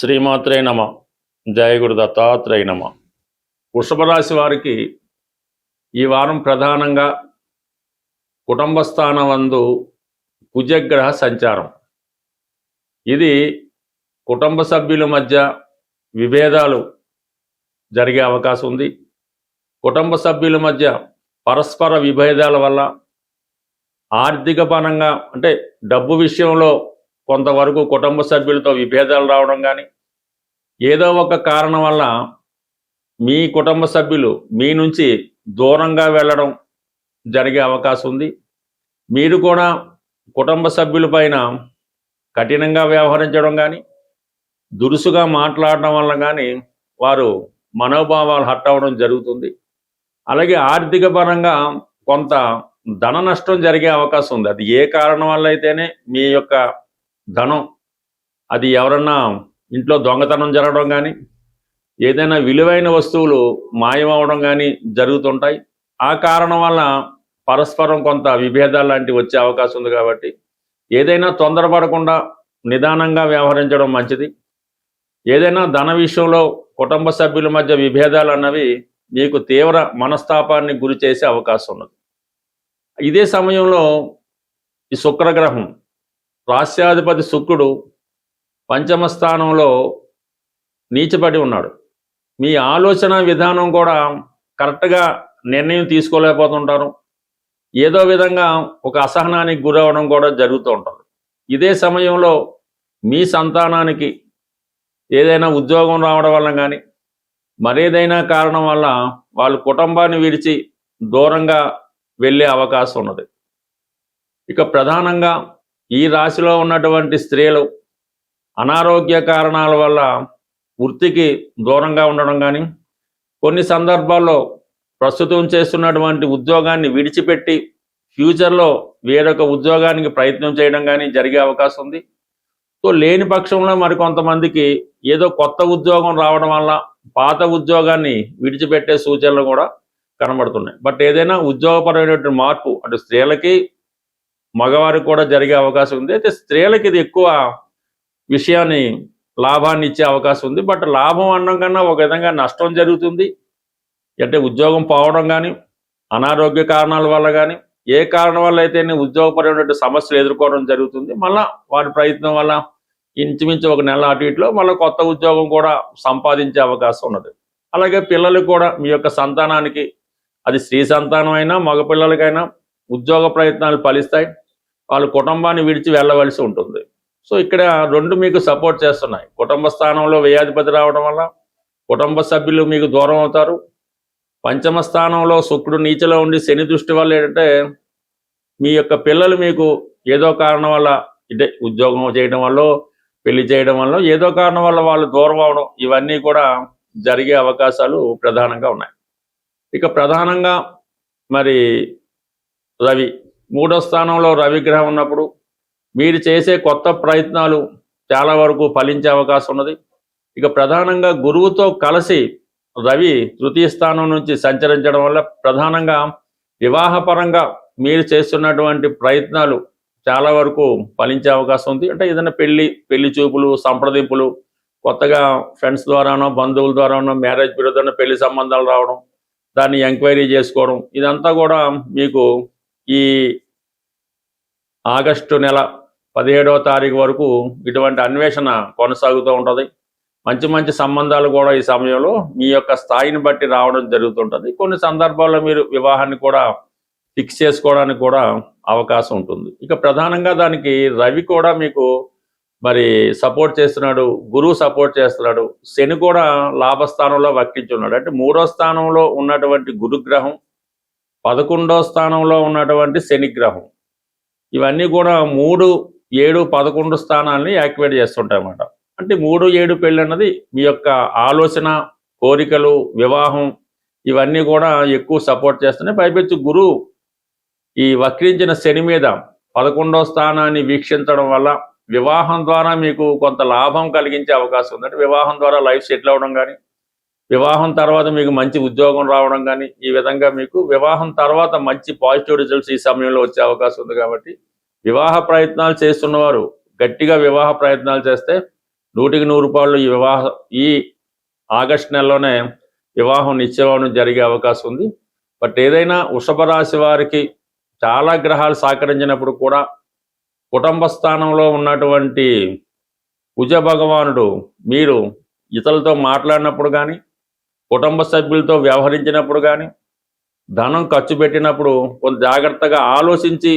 శ్రీమాత్రే నమ. జయ గురు దత్తాత్రేయ నమ. వృషభ రాశి వారికి ఈ వారం ప్రధానంగా కుటుంబ స్థానమందు కుజగ్రహ సంచారం. ఇది కుటుంబ సభ్యుల మధ్య విభేదాలు జరిగే అవకాశం ఉంది. కుటుంబ సభ్యుల మధ్య పరస్పర విభేదాల వల్ల ఆర్థిక పరంగా అంటే డబ్బు విషయంలో కొంతవరకు కుటుంబ సభ్యులతో విభేదాలు రావడం కానీ, ఏదో ఒక కారణం వల్ల మీ కుటుంబ సభ్యులు మీ నుంచి దూరంగా వెళ్ళడం జరిగే అవకాశం ఉంది. మీరు కూడా కుటుంబ సభ్యులపైన కఠినంగా వ్యవహరించడం కానీ, దురుసుగా మాట్లాడడం వల్ల కానీ వారు మనోభావాలు హర్ట్ అవ్వడం జరుగుతుంది. అలాగే ఆర్థిక పరంగా కొంత ధన నష్టం జరిగే అవకాశం ఉంది. అది ఏ కారణం వల్ల అయితేనే మీ యొక్క ధనం, అది ఎవరన్నా ఇంట్లో దొంగతనం జరగడం కానీ, ఏదైనా విలువైన వస్తువులు మాయమవడం కానీ జరుగుతుంటాయి. ఆ కారణం వల్ల పరస్పరం కొంత విభేదాలు లాంటివి వచ్చే అవకాశం ఉంది. కాబట్టి ఏదైనా తొందరపడకుండా నిదానంగా వ్యవహరించడం మంచిది. ఏదైనా ధన విషయంలో కుటుంబ సభ్యుల మధ్య విభేదాలు అన్నవి మీకు తీవ్ర మనస్తాపాన్ని గురి చేసే అవకాశం ఉన్నది. ఇదే సమయంలో ఈ శుక్రగ్రహం, రాస్యాధిపతి శుక్రుడు పంచమ స్థానంలో నీచపడి ఉన్నాడు. మీ ఆలోచన విధానం కూడా కరెక్ట్గా నిర్ణయం తీసుకోలేకపోతుంటారు. ఏదో విధంగా ఒక అసహనానికి గురవడం కూడా జరుగుతూ ఉంటుంది. ఇదే సమయంలో మీ సంతానానికి ఏదైనా ఉద్యోగం రావడం వల్ల కానీ, మరేదైనా కారణం వల్ల వాళ్ళు కుటుంబాన్ని విడిచి దూరంగా వెళ్ళే అవకాశం ఉన్నది. ఇక ప్రధానంగా ఈ రాశిలో ఉన్నటువంటి స్త్రీలు అనారోగ్య కారణాల వల్ల వృత్తికి దూరంగా ఉండడం కానీ, కొన్ని సందర్భాల్లో ప్రస్తుతం చేస్తున్నటువంటి ఉద్యోగాన్ని విడిచిపెట్టి ఫ్యూచర్లో వేరొక ఉద్యోగానికి ప్రయత్నం చేయడం కానీ జరిగే అవకాశం ఉంది. సో లేని పక్షంలో మరికొంతమందికి ఏదో కొత్త ఉద్యోగం రావడం వల్ల పాత ఉద్యోగాన్ని విడిచిపెట్టే సూచనలు కూడా కనబడుతున్నాయి. బట్ ఏదైనా ఉద్యోగపరమైనటువంటి మార్పు అటు స్త్రీలకి మగవారికి కూడా జరిగే అవకాశం ఉంది. అయితే స్త్రీలకి ఇది ఎక్కువ విషయాన్ని లాభాన్ని ఇచ్చే అవకాశం ఉంది. బట్ లాభం అనడం కన్నా ఒక విధంగా నష్టం జరుగుతుంది. అంటే ఉద్యోగం పోవడం కానీ, అనారోగ్య కారణాల వల్ల కానీ, ఏ కారణం వల్ల అయితే ఉద్యోగపరమైనటువంటి సమస్యలు ఎదుర్కోవడం జరుగుతుంది. మళ్ళీ వారి ప్రయత్నం వల్ల ఇంచుమించు ఒక నెల అటు ఇటులో మళ్ళీ కొత్త ఉద్యోగం కూడా సంపాదించే అవకాశం ఉన్నది. అలాగే పిల్లలు కూడా మీ యొక్క సంతానానికి, అది స్త్రీ సంతానం అయినా మగపిల్లలకైనా ఉద్యోగ ప్రయత్నాలు ఫలిస్తాయి. వాళ్ళ కుటుంబాన్ని విడిచి వెళ్ళవలసి ఉంటుంది. సో ఇక్కడ రెండు మీకు సపోర్ట్ చేస్తున్నాయి. కుటుంబ స్థానంలో వ్యయాధిపతి రావడం వల్ల కుటుంబ సభ్యులు మీకు దూరం అవుతారు. పంచమ స్థానంలో శుక్రుడు నీచలో ఉండి శని దృష్టి వల్ల ఏంటంటే మీ యొక్క పిల్లలు మీకు ఏదో కారణం వల్ల, అంటే ఉద్యోగం చేయడం వల్ల, పెళ్లి చేయడం వల్ల, ఏదో కారణం వల్ల వాళ్ళు దూరం అవడం, ఇవన్నీ కూడా జరిగే అవకాశాలు ప్రధానంగా ఉన్నాయి. ఇక ప్రధానంగా మరి రవి, మూడో స్థానంలో రవిగ్రహం ఉన్నప్పుడు మీరు చేసే కొత్త ప్రయత్నాలు చాలా వరకు ఫలించే అవకాశం ఉన్నది. ఇక ప్రధానంగా గురువుతో కలిసి రవి తృతీయ స్థానం నుంచి సంచరించడం వల్ల ప్రధానంగా వివాహపరంగా మీరు చేస్తున్నటువంటి ప్రయత్నాలు చాలా వరకు ఫలించే అవకాశం ఉంది. అంటే ఏదైనా పెళ్లి చూపులు, సంప్రదింపులు, కొత్తగా ఫ్రెండ్స్ ద్వారానో బంధువుల ద్వారానో మ్యారేజ్ పీరియడ్లోనో పెళ్లి సంబంధాలు రావడం, దాన్ని ఎంక్వైరీ చేసుకోవడం, ఇదంతా కూడా మీకు ఈ ఆగస్టు నెల 17వ తారీఖు వరకు ఇటువంటి అన్వేషణ కొనసాగుతూ ఉంటుంది. మంచి మంచి సంబంధాలు కూడా ఈ సమయంలో మీ యొక్క స్థాయిని బట్టి రావడం జరుగుతుంటుంది. కొన్ని సందర్భాల్లో మీరు వివాహాన్ని కూడా ఫిక్స్ చేసుకోవడానికి కూడా అవకాశం ఉంటుంది. ఇక ప్రధానంగా దానికి రవి కూడా మీకు మరి సపోర్ట్ చేస్తున్నాడు, గురువు సపోర్ట్ చేస్తున్నాడు, శని కూడా లాభస్థానంలో వక్రించున్నాడు. అంటే మూడో స్థానంలో ఉన్నటువంటి గురుగ్రహం, 11వ స్థానంలో ఉన్నటువంటి శనిగ్రహం, ఇవన్నీ కూడా 3, 7, 11 స్థానాలని యాక్టివేట్ చేస్తుంటాయి అన్నమాట. అంటే 3, 7 పెళ్ళి అన్నది మీ యొక్క ఆలోచన, కోరికలు, వివాహం, ఇవన్నీ కూడా ఎక్కువ సపోర్ట్ చేస్తున్నాయి. పైపెచ్చు గురువు ఈ వక్రించిన శని మీద 11వ స్థానాన్ని వీక్షించడం వల్ల వివాహం ద్వారా మీకు కొంత లాభం కలిగించే అవకాశం ఉంది. అంటే వివాహం ద్వారా లైఫ్ సెటిల్ అవ్వడం కానీ, వివాహం తర్వాత మీకు మంచి ఉద్యోగం రావడం కానీ, ఈ విధంగా మీకు వివాహం తర్వాత మంచి పాజిటివ్ రిజల్ట్స్ ఈ సమయంలో వచ్చే అవకాశం ఉంది. కాబట్టి వివాహ ప్రయత్నాలు చేస్తున్నవారు గట్టిగా వివాహ ప్రయత్నాలు చేస్తే 100% ఈ ఆగస్టు నెలలోనే వివాహం నిశ్చయం జరిగే అవకాశం ఉంది. బట్ ఏదైనా వృషభ రాశి వారికి చాలా గ్రహాలు సహకరించినప్పుడు కూడా కుటుంబ స్థానంలో ఉన్నటువంటి కుజ భగవానుడు మీరు ఇతరులతో మాట్లాడినప్పుడు కానీ, కుటుంబ సభ్యులతో వ్యవహరించినప్పుడు కానీ, ధనం ఖర్చు పెట్టినప్పుడు కొంత జాగ్రత్తగా ఆలోచించి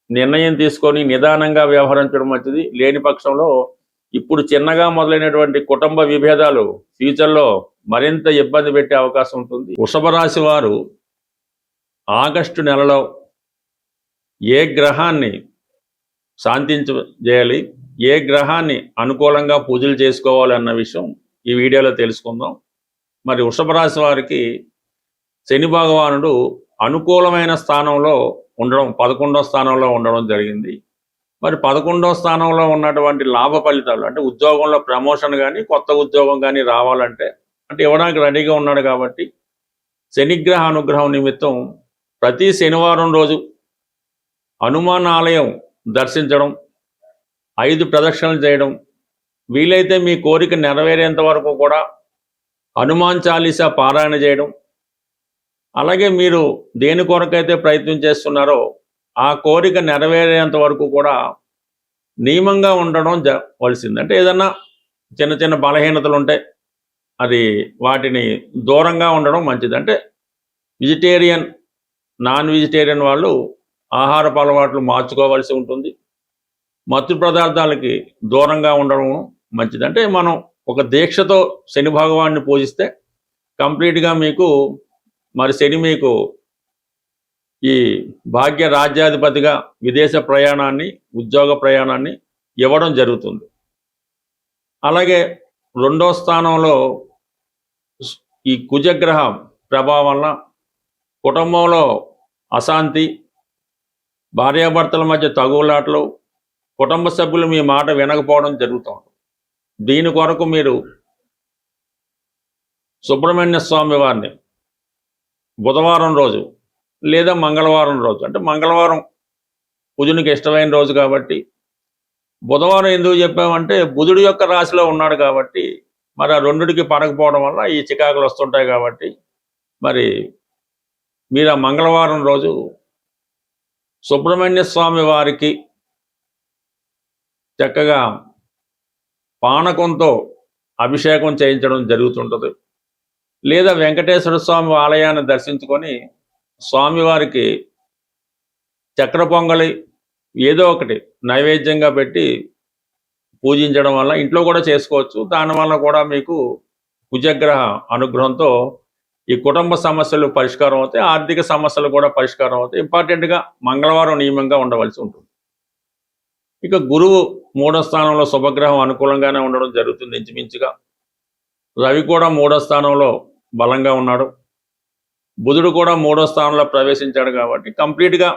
నిర్ణయం తీసుకొని నిదానంగా వ్యవహరించడం మంచిది. లేని పక్షంలో ఇప్పుడు చిన్నగా మొదలైనటువంటి కుటుంబ విభేదాలు ఫ్యూచర్లో మరింత ఇబ్బంది పెట్టే అవకాశం ఉంటుంది. వృషభ రాశి వారు ఆగస్టు నెలలో ఏ గ్రహాన్ని శాంతించేయాలి, ఏ గ్రహాన్ని అనుకూలంగా పూజలు చేసుకోవాలి అన్న విషయం ఈ వీడియోలో తెలుసుకుందాం. మరి వృషభ రాశి వారికి శని భగవానుడు అనుకూలమైన స్థానంలో ఉండడం, 11వ స్థానంలో ఉండడం జరిగింది. మరి 11వ స్థానంలో ఉన్నటువంటి లాభ ఫలితాలు అంటే ఉద్యోగంలో ప్రమోషన్ కానీ, కొత్త ఉద్యోగం కానీ రావాలంటే అంటే ఇవ్వడానికి రెడీగా ఉన్నాడు. కాబట్టి శనిగ్రహ అనుగ్రహం నిమిత్తం ప్రతి శనివారం రోజు హనుమాన్ ఆలయం దర్శించడం, 5 ప్రదక్షిణలు చేయడం, వీలైతే మీ కోరిక నెరవేరేంత వరకు కూడా హనుమాన్ చాలీసా పారాయణ చేయడం, అలాగే మీరు దేని కొరకైతే ప్రయత్నం చేస్తున్నారో ఆ కోరిక నెరవేరేంత వరకు కూడా నియమంగా ఉండడం వలసింది. అంటే ఏదన్నా చిన్న చిన్న బలహీనతలు ఉంటే అది వాటిని దూరంగా ఉండడం మంచిది. అంటే వెజిటేరియన్, నాన్ వెజిటేరియన్ వాళ్ళు ఆహారపు అలవాట్లు మార్చుకోవాల్సి ఉంటుంది. మత్తు పదార్థాలకి దూరంగా ఉండడం మంచిది. అంటే మనం ఒక దీక్షతో శని భగవాన్ని పూజిస్తే కంప్లీట్గా మీకు మరి శని మీకు ఈ భాగ్య రాజ్యాధిపతిగా విదేశ ప్రయాణాన్ని, ఉద్యోగ ప్రయాణాన్ని ఇవ్వడం జరుగుతుంది. అలాగే 2వ స్థానంలో ఈ కుజగ్రహ ప్రభావం వల్ల కుటుంబంలో అశాంతి, భార్యాభర్తల మధ్య తగువులాటలు, కుటుంబ సభ్యులు మీ మాట వినకపోవడం జరుగుతుంది. దీని కొరకు మీరు సుబ్రహ్మణ్య స్వామి వారిని బుధవారం రోజు లేదా మంగళవారం రోజు, అంటే మంగళవారం కుజునికి ఇష్టమైన రోజు కాబట్టి, బుధవారం ఎందుకు చెప్పామంటే బుధుడి యొక్క రాశిలో ఉన్నాడు కాబట్టి మరి ఆ రెండుడికి పడకపోవడం వల్ల ఈ చికాకులు వస్తుంటాయి. కాబట్టి మరి మీరు ఆ మంగళవారం రోజు సుబ్రహ్మణ్య స్వామి వారికి చక్కగా పానకంతో అభిషేకం చేయించడం జరుగుతుంటుంది. లేదా వెంకటేశ్వర స్వామి ఆలయాన్ని దర్శించుకొని స్వామివారికి చక్ర పొంగలి ఏదో ఒకటి నైవేద్యంగా పెట్టి పూజించడం వల్ల ఇంట్లో కూడా చేసుకోవచ్చు. దానివల్ల కూడా మీకు కుజగ్రహ అనుగ్రహంతో ఈ కుటుంబ సమస్యలు పరిష్కారం అవుతాయి, ఆర్థిక సమస్యలు కూడా పరిష్కారం అవుతాయి. ఇంపార్టెంట్గా మంగళవారం నియమంగా ఉండవలసి ఉంటుంది. ఇక గురువు 3వ స్థానంలో శుభగ్రహం అనుకూలంగానే ఉండడం జరుగుతుంది ఇంచుమించుగా. రవి కూడా 3వ స్థానంలో బలంగా ఉన్నాడు. బుధుడు కూడా 3వ స్థానంలో ప్రవేశించాడు. కాబట్టి కంప్లీట్గా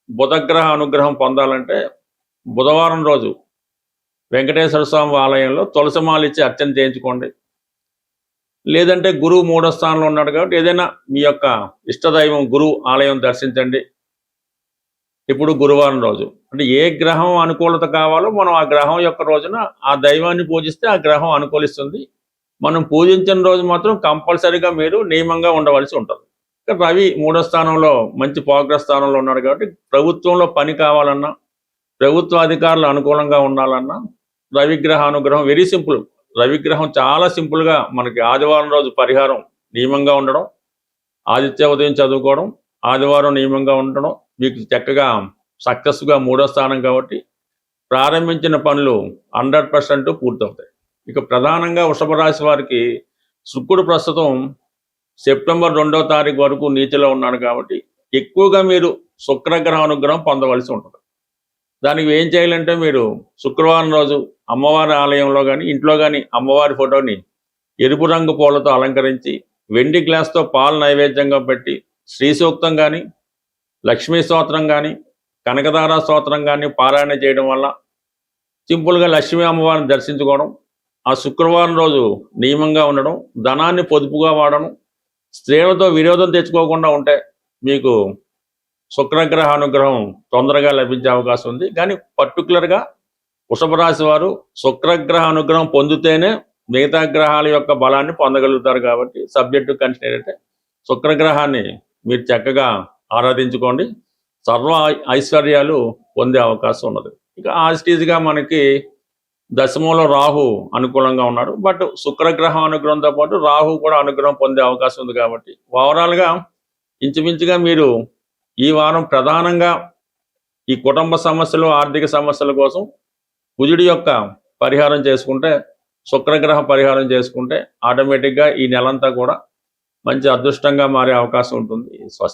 బుధగ్రహ అనుగ్రహం పొందాలంటే బుధవారం రోజు వెంకటేశ్వర స్వామి ఆలయంలో తులసిమాల ఇచ్చి అర్చన చేయించుకోండి. లేదంటే గురువు 3వ స్థానంలో ఉన్నాడు కాబట్టి ఏదైనా మీ యొక్క ఇష్టదైవం గురువు ఆలయం దర్శించండి. ఇప్పుడు గురువారం రోజు అంటే ఏ గ్రహం అనుకూలత కావాలో మనం ఆ గ్రహం యొక్క రోజున ఆ దైవాన్ని పూజిస్తే ఆ గ్రహం అనుకూలిస్తుంది. మనం పూజించిన రోజు మాత్రం కంపల్సరీగా మీరు నియమంగా ఉండవలసి ఉంటుంది. రవి 3వ స్థానంలో మంచి ప్రోగ్రెస్ స్థానంలో ఉన్నాడు కాబట్టి ప్రభుత్వంలో పని కావాలన్నా, ప్రభుత్వ అధికారులు అనుకూలంగా ఉండాలన్నా రవిగ్రహ అనుగ్రహం వెరీ సింపుల్. రవిగ్రహం చాలా సింపుల్గా మనకి ఆదివారం రోజు పరిహారం నియమంగా ఉండడం, ఆదిత్య ఉదయం చదువుకోవడం, ఆదివారం నియమంగా ఉండడం మీకు చక్కగా సక్సెస్గా 3వ స్థానం కాబట్టి ప్రారంభించిన పనులు 100% పూర్తవుతాయి. ఇక ప్రధానంగా వృషభ రాశి వారికి శుక్రుడు ప్రస్తుతం సెప్టెంబర్ 2వ తారీఖు వరకు నీతిలో ఉన్నాడు. కాబట్టి ఎక్కువగా మీరు శుక్రగ్రహ అనుగ్రహం పొందవలసి ఉంటుంది. దానికి ఏం చేయాలంటే మీరు శుక్రవారం రోజు అమ్మవారి ఆలయంలో కానీ ఇంట్లో కానీ అమ్మవారి ఫోటోని ఎరుపు రంగు పూలతో అలంకరించి వెండి గ్లాస్తో పాలు నైవేద్యంగా పెట్టి శ్రీ సూక్తం కానీ, లక్ష్మీ స్తోత్రం కానీ, కనకదార స్తోత్రం కానీ పారాయణ చేయడం వల్ల సింపుల్గా లక్ష్మీ అమ్మవారిని దర్శించుకోవడం, ఆ శుక్రవారం రోజు నియమంగా ఉండడం, ధనాన్ని పొదుపుగా వాడడం, స్త్రీలతో విరోధం తెచ్చుకోకుండా ఉంటే మీకు శుక్రగ్రహ అనుగ్రహం తొందరగా లభించే అవకాశం ఉంది. కానీ పర్టికులర్గా వృషభ రాశి వారు శుక్రగ్రహ అనుగ్రహం పొందితేనే మిగతా గ్రహాల యొక్క బలాన్ని పొందగలుగుతారు. కాబట్టి సబ్జెక్టు కన్సిడర్ అయితే శుక్రగ్రహాన్ని మీరు చక్కగా ఆరాధించుకోండి, సర్వ ఐశ్వర్యాలు పొందే అవకాశం ఉన్నది. ఇక ఆస్టీజ్గా మనకి దశమంలో రాహు అనుకూలంగా ఉన్నాడు. బట్ శుక్రగ్రహం అనుగ్రహంతో పాటు రాహు కూడా అనుగ్రహం పొందే అవకాశం ఉంది. కాబట్టి ఓవరాల్గా ఇంచుమించుగా మీరు ఈ వారం ప్రధానంగా ఈ కుటుంబ సమస్యలు, ఆర్థిక సమస్యల కోసం కుజుడి యొక్క పరిహారం చేసుకుంటే, శుక్రగ్రహ పరిహారం చేసుకుంటే ఆటోమేటిక్గా ఈ నెలంతా కూడా మంచి అదృష్టంగా మారే అవకాశం ఉంటుంది. స్వస్తి.